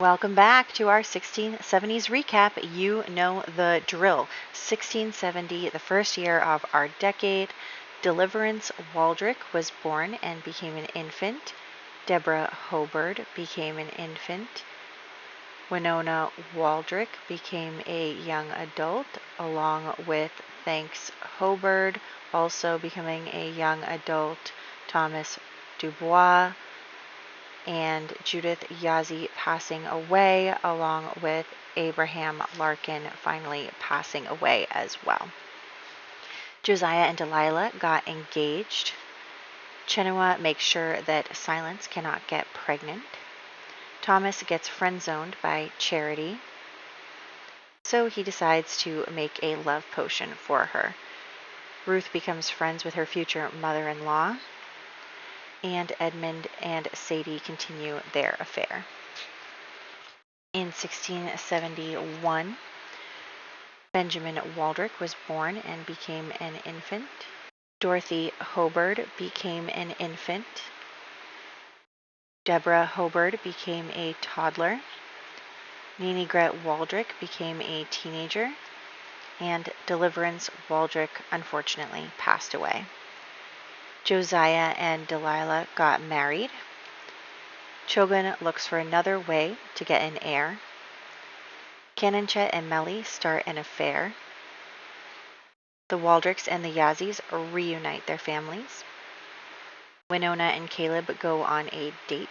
Welcome back to our 1670s recap. You know the drill. 1670, the first year of our decade. Deliverance Waldrick was born and became an infant. Deborah Hobard became an infant. Winona Waldrick became a young adult, along with Thanks Hobard also becoming a young adult, Thomas Dubois, and Judith Yazzie passing away, along with Abraham Larkin finally passing away as well. Josiah and Delilah got engaged. Chenua makes sure that Silence cannot get pregnant. Thomas gets friend-zoned by Charity, so he decides to make a love potion for her. Ruth becomes friends with her future mother-in-law, and Edmund and Sadie continue their affair. In 1671, Benjamin Waldrick was born and became an infant. Dorothy Hobard became an infant. Deborah Hobard became a toddler. Nini Gret Waldrick became a teenager. And Deliverance Waldrick unfortunately passed away. Josiah and Delilah got married. Chogun looks for another way to get an heir. Canonchet and Melly start an affair. The Waldricks and the Yazzies reunite their families. Winona and Caleb go on a date.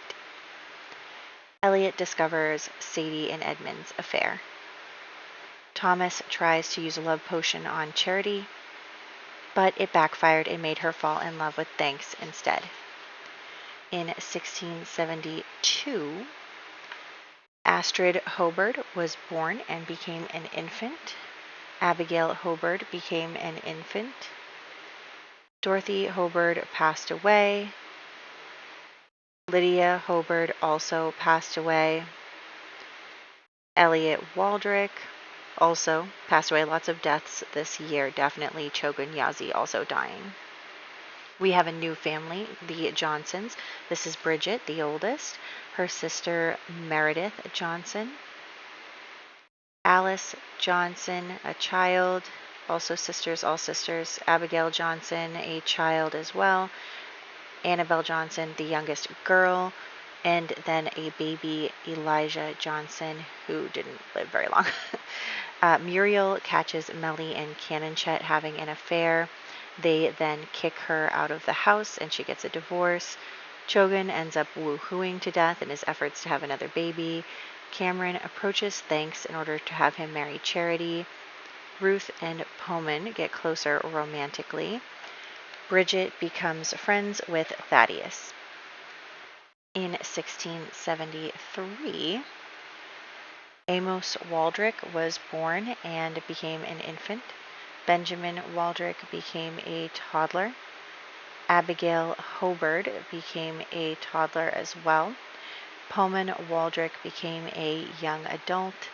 Elliot discovers Sadie and Edmund's affair. Thomas tries to use a love potion on Charity, but it backfired and made her fall in love with Thanks instead. In 1672, Astrid Hobard was born and became an infant. Abigail Hobard became an infant. Dorothy Hobard passed away. Lydia Hobard also passed away. Elliot Waldrick also passed away. Lots of deaths this year. Definitely Chogun Yazzie also dying. We have a new family, the Johnsons. This is Bridget, the oldest. Her sister Meredith Johnson. Alice Johnson, a child. Also sisters, all sisters. Abigail Johnson, a child as well. Annabelle Johnson, the youngest girl. And then a baby, Elijah Johnson, who didn't live very long. Muriel catches Melly and Canonchet having an affair. They then kick her out of the house and she gets a divorce. Chogun ends up woohooing to death in his efforts to have another baby. Cameron approaches Thanks in order to have him marry Charity. Ruth and Poman get closer romantically. Bridget becomes friends with Thaddeus. In 1673, Amos Waldrick was born and became an infant. Benjamin Waldrick became a toddler. Abigail Hobard became a toddler as well. Poman Waldrick became a young adult,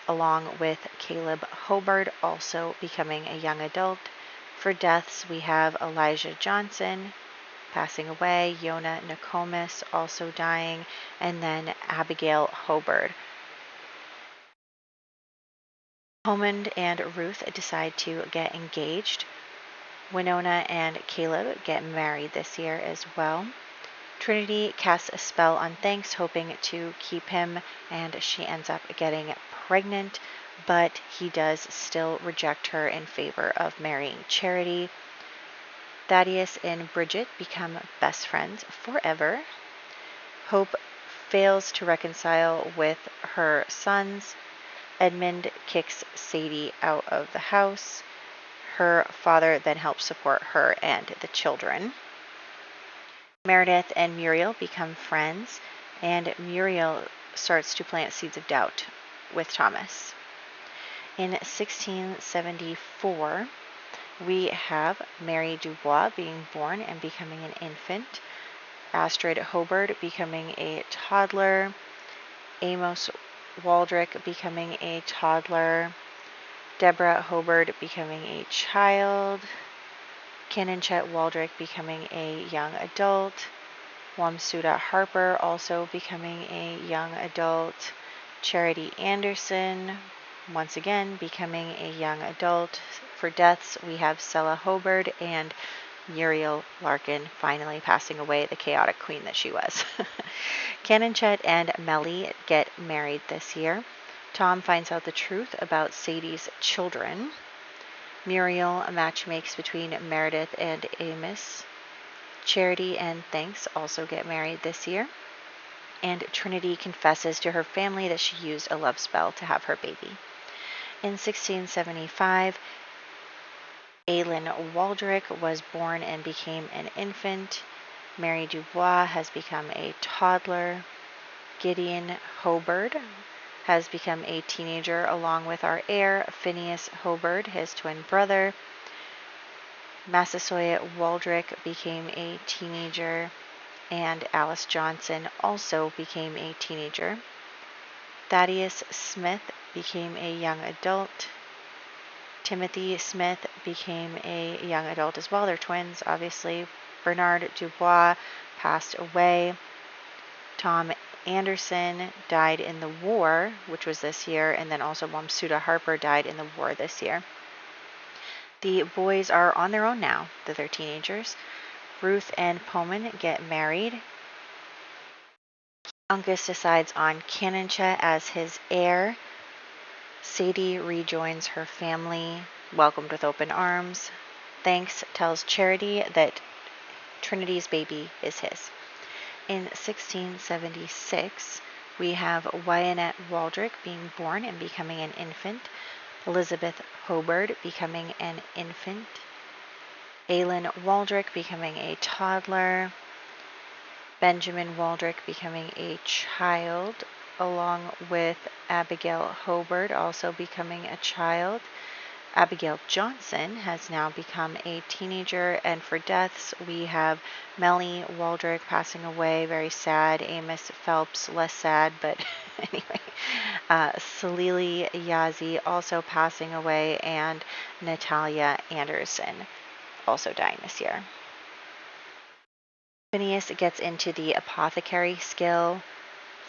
along with Caleb Hobard also becoming a young adult. For deaths, we have Elijah Johnson passing away, Yona Nokomis also dying, and then Abigail Hobard. Poman and Ruth decide to get engaged. Winona and Caleb get married this year as well. Trinity casts a spell on Thanks, hoping to keep him, and she ends up getting pregnant, but he does still reject her in favor of marrying Charity. Thaddeus and Bridget become best friends forever. Hope fails to reconcile with her sons. Edmund kicks Sadie out of the house. Her father then helps support her and the children. Meredith and Muriel become friends, and Muriel starts to plant seeds of doubt with Thomas. In 1674, we have Mary Dubois being born and becoming an infant. Astrid Hobard becoming a toddler. Amos Waldrick becoming a toddler. Deborah Hobard becoming a child. Canonchet Waldrick becoming a young adult. Wamsuda Harper also becoming a young adult. Charity Anderson, once again, becoming a young adult. For deaths, we have Sella Hobard and Muriel Larkin finally passing away, the chaotic queen that she was. Canon Chet and Melly get married this year. Tom finds out the truth about Sadie's children. Muriel matchmakes between Meredith and Amos. Charity and Thanks also get married this year. And Trinity confesses to her family that she used a love spell to have her baby. In 1675, Aylin Waldrick was born and became an infant. Mary Dubois has become a toddler. Gideon Hobard has become a teenager along with our heir, Phineas Hobard, his twin brother. Massasoit Waldrick became a teenager, and Alice Johnson also became a teenager. Thaddeus Smith became a young adult. Timothy Smith became a young adult as well. They're twins, obviously. Bernard Dubois passed away. Tom Anderson died in the war, which was this year, and then also Wamsuda Harper died in the war this year. The boys are on their own now, that they're teenagers. Ruth and Pullman get married. Uncas decides on Canonchet as his heir. Sadie rejoins her family, welcomed with open arms. Thanks tells Charity that Trinity's baby is his. In 1676, we have Wyanette Waldrick being born and becoming an infant. Elizabeth Hobard becoming an infant. Aylin Waldrick becoming a toddler. Benjamin Waldrick becoming a child, along with Abigail Hobard also becoming a child. Abigail Johnson has now become a teenager, and for deaths, we have Melly Waldrick passing away, very sad. Amos Phelps, less sad, but anyway. Salili Yazzie also passing away, and Natalia Anderson also dying this year. Phineas gets into the apothecary skill.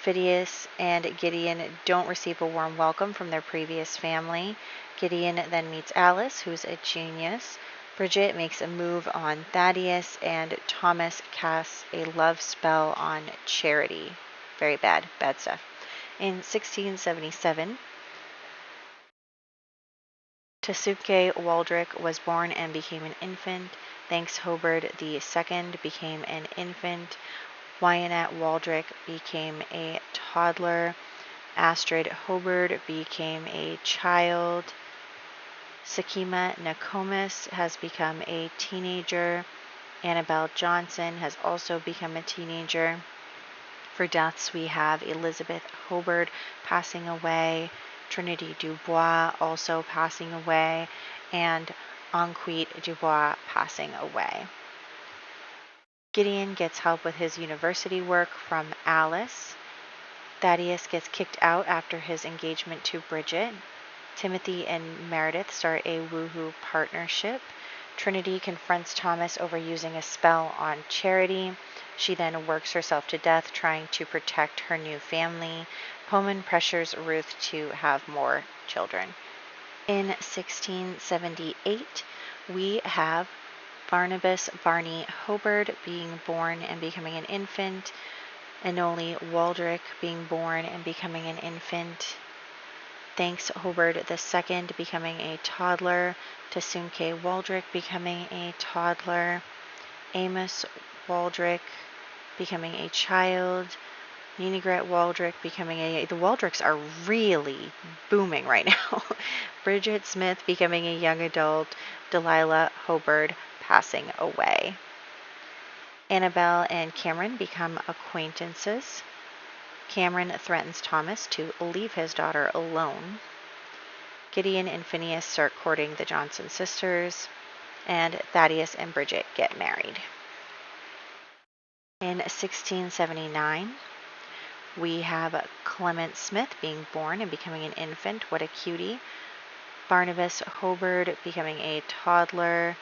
Phineas and Gideon don't receive a warm welcome from their previous family. Gideon then meets Alice, who's a genius. Bridget makes a move on Thaddeus, and Thomas casts a love spell on Charity. Very bad stuff. In 1677, Tasuke Waldrick was born and became an infant. Thanks Hobard II became an infant. Wyanette Waldrick became a toddler. Astrid Hobard became a child. Sakima Nokomis has become a teenager. Annabelle Johnson has also become a teenager. For deaths, we have Elizabeth Hobard passing away, Trinity Dubois also passing away, and Enquete Dubois passing away. Gideon gets help with his university work from Alice. Thaddeus gets kicked out after his engagement to Bridget. Timothy and Meredith start a woohoo partnership. Trinity confronts Thomas over using a spell on Charity. She then works herself to death trying to protect her new family. Pullman pressures Ruth to have more children. In 1678, we have Barnabas Barney Hobard being born and becoming an infant. Enoli Waldrick being born and becoming an infant. Thanks Hobard II becoming a toddler. Tasunke Waldrick becoming a toddler. Amos Waldrick becoming a child. Ninigret Waldrick becoming the Waldricks are really booming right now. Bridget Smith becoming a young adult. Delilah Hobard passing away. Annabelle and Cameron become acquaintances. Cameron threatens Thomas to leave his daughter alone. Gideon and Phineas start courting the Johnson sisters, and Thaddeus and Bridget get married. In 1679, we have Clement Smith being born and becoming an infant. What a cutie. Barnabas Hobard becoming a toddler.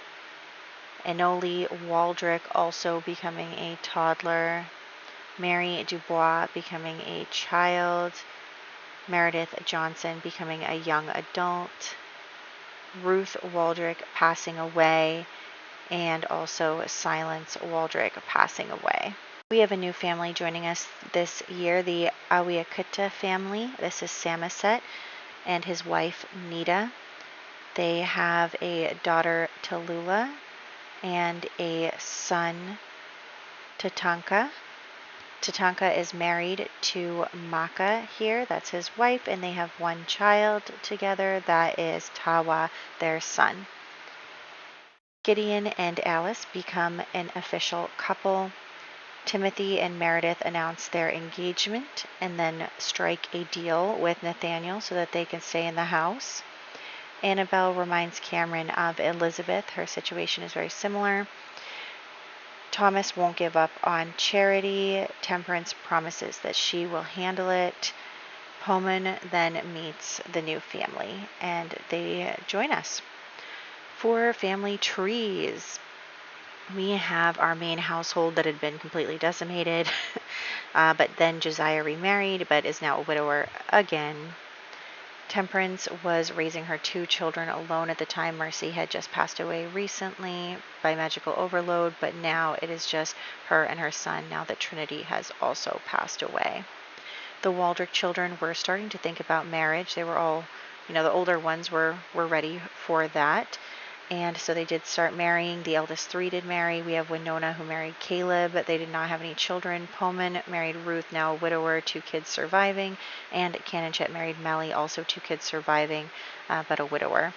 Enoli Waldrick also becoming a toddler, Mary Dubois becoming a child, Meredith Johnson becoming a young adult, Ruth Waldrick passing away, and also Silence Waldrick passing away. We have a new family joining us this year, the Awiakutta family. This is Samoset and his wife Nita. They have a daughter Tallulah and a son Tatanka. Tatanka is married to Maka here, that's his wife, and they have one child together, that is Tawa, their son. Gideon and Alice become an official couple. Timothy and Meredith announce their engagement and then strike a deal with Nathaniel so that they can stay in the house. Annabelle reminds Cameron of Elizabeth. Her situation is very similar. Thomas won't give up on Charity. Temperance promises that she will handle it. Pullman then meets the new family and they join us. For family trees, we have our main household that had been completely decimated, but then Josiah remarried but is now a widower again. Temperance was raising her 2 children alone at the time. Mercy had just passed away recently by magical overload, but now it is just her and her son now that Trinity has also passed away. The Waldrick children were starting to think about marriage. They were all, the older ones were ready for that. And so they did start marrying. The eldest 3 did marry. We have Winona who married Caleb, but they did not have any children. Pullman married Ruth, now a widower, 2 kids surviving. And Canonchet married Melly, also 2 kids surviving, but a widower.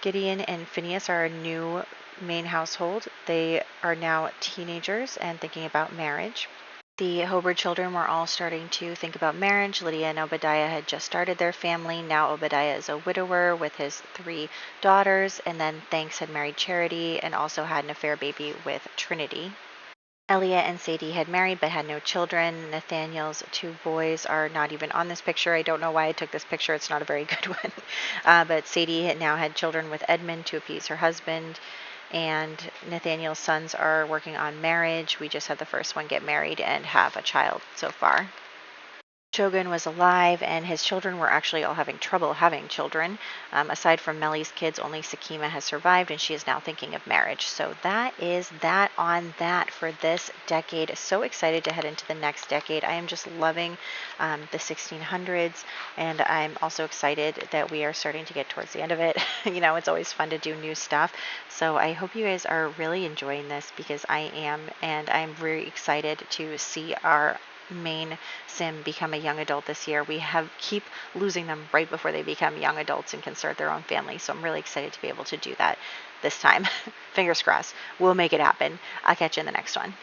Gideon and Phineas are a new main household. They are now teenagers and thinking about marriage. The Hobart children were all starting to think about marriage. Lydia and Obadiah had just started their family. Now Obadiah is a widower with his 3 daughters, and then Thanks had married Charity and also had an affair baby with Trinity. Elliot and Sadie had married but had no children. Nathaniel's 2 boys are not even on this picture. I don't know why I took this picture. It's not a very good one. But Sadie had now had children with Edmund to appease her husband. And Nathaniel's sons are working on marriage. We just had the first one get married and have a child so far. Shogun was alive, and his children were actually all having trouble having children. Aside from Melly's kids, only Sakima has survived, and she is now thinking of marriage. So that is that on that for this decade. So excited to head into the next decade. I am just loving the 1600s, and I'm also excited that we are starting to get towards the end of it. It's always fun to do new stuff. So I hope you guys are really enjoying this because I am, and I'm very excited to see our main sim become a young adult this year. We keep losing them right before they become young adults and can start their own family. So I'm really excited to be able to do that this time. Fingers crossed. We'll make it happen. I'll catch you in the next one.